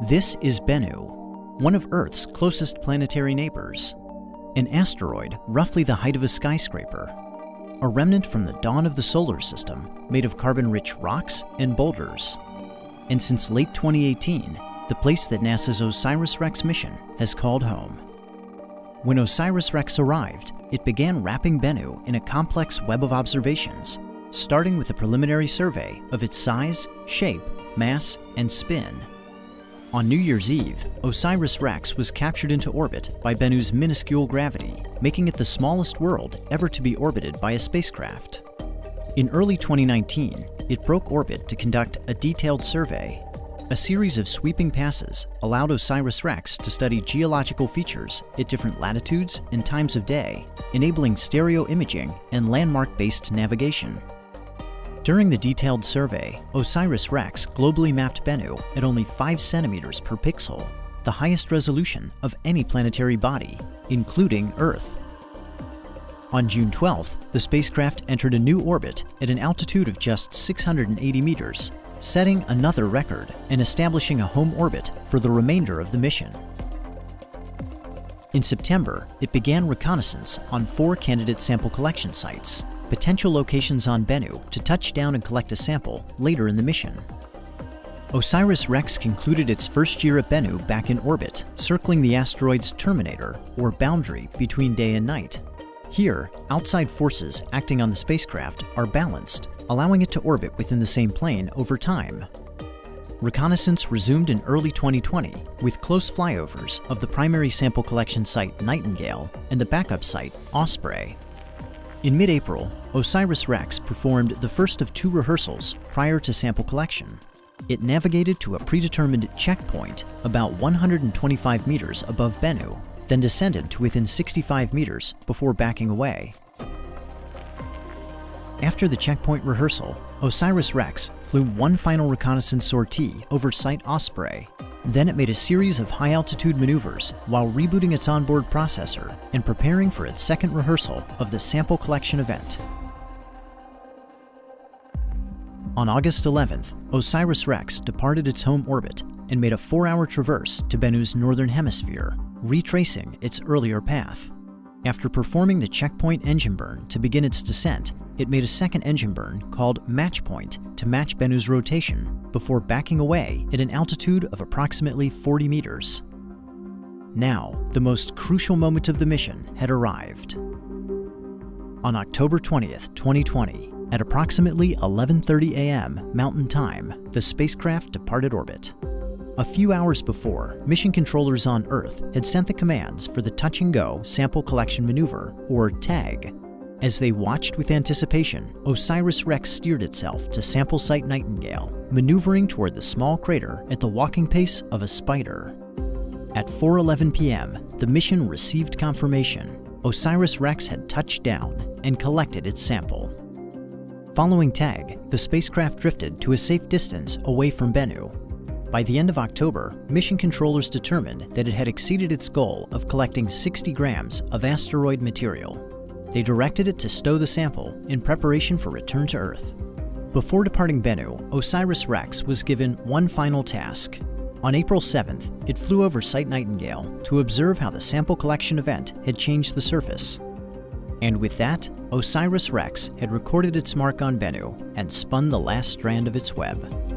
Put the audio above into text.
This is Bennu, one of Earth's closest planetary neighbors. An asteroid roughly the height of a skyscraper. A remnant from the dawn of the solar system made of carbon-rich rocks and boulders. And since late 2018, the place that NASA's Osiris-Rex mission has called home. When Osiris-Rex arrived, it began wrapping Bennu in a complex web of observations, starting with a preliminary survey of its size, shape, mass, and spin. On New Year's Eve, Osiris-Rex was captured into orbit by Bennu's minuscule gravity, making it the smallest world ever to be orbited by a spacecraft. In early 2019, it broke orbit to conduct a detailed survey. A series of sweeping passes allowed Osiris-Rex to study geological features at different latitudes and times of day, enabling stereo imaging and landmark-based navigation. During the detailed survey, Osiris-Rex globally mapped Bennu at only 5 centimeters per pixel, the highest resolution of any planetary body, including Earth. On June 12th, the spacecraft entered a new orbit at an altitude of just 680 meters, setting another record and establishing a home orbit for the remainder of the mission. In September, it began reconnaissance on 4 candidate sample collection sites, potential locations on Bennu to touch down and collect a sample later in the mission. Osiris-Rex concluded its first year at Bennu back in orbit, circling the asteroid's terminator, or boundary between day and night. Here, outside forces acting on the spacecraft are balanced, allowing it to orbit within the same plane over time. Reconnaissance resumed in early 2020 with close flyovers of the primary sample collection site Nightingale and the backup site Osprey. In mid-April, Osiris-Rex performed the first of 2 rehearsals prior to sample collection. It navigated to a predetermined checkpoint about 125 meters above Bennu, then descended to within 65 meters before backing away. After the checkpoint rehearsal, Osiris-Rex flew one final reconnaissance sortie over Site Osprey. Then it made a series of high-altitude maneuvers while rebooting its onboard processor and preparing for its second rehearsal of the sample collection event. On August 11th, Osiris-Rex departed its home orbit and made a 4-hour traverse to Bennu's northern hemisphere, retracing its earlier path. After performing the checkpoint engine burn to begin its descent, it made a second engine burn called Match Point to match Bennu's rotation before backing away at an altitude of approximately 40 meters. Now, the most crucial moment of the mission had arrived. On October 20th, 2020, at approximately 11:30 a.m. Mountain Time, the spacecraft departed orbit. A few hours before, mission controllers on Earth had sent the commands for the Touch-and-Go Sample Collection Maneuver, or TAG. As they watched with anticipation, Osiris-Rex steered itself to sample site Nightingale, maneuvering toward the small crater at the walking pace of a spider. At 4:11 p.m., the mission received confirmation. Osiris-Rex had touched down and collected its sample. Following TAG, the spacecraft drifted to a safe distance away from Bennu. By the end of October, mission controllers determined that it had exceeded its goal of collecting 60 grams of asteroid material. They directed it to stow the sample in preparation for return to Earth. Before departing Bennu, Osiris-Rex was given one final task. On April 7th, it flew over Site Nightingale to observe how the sample collection event had changed the surface. And with that, Osiris-Rex had recorded its mark on Bennu and spun the last strand of its web.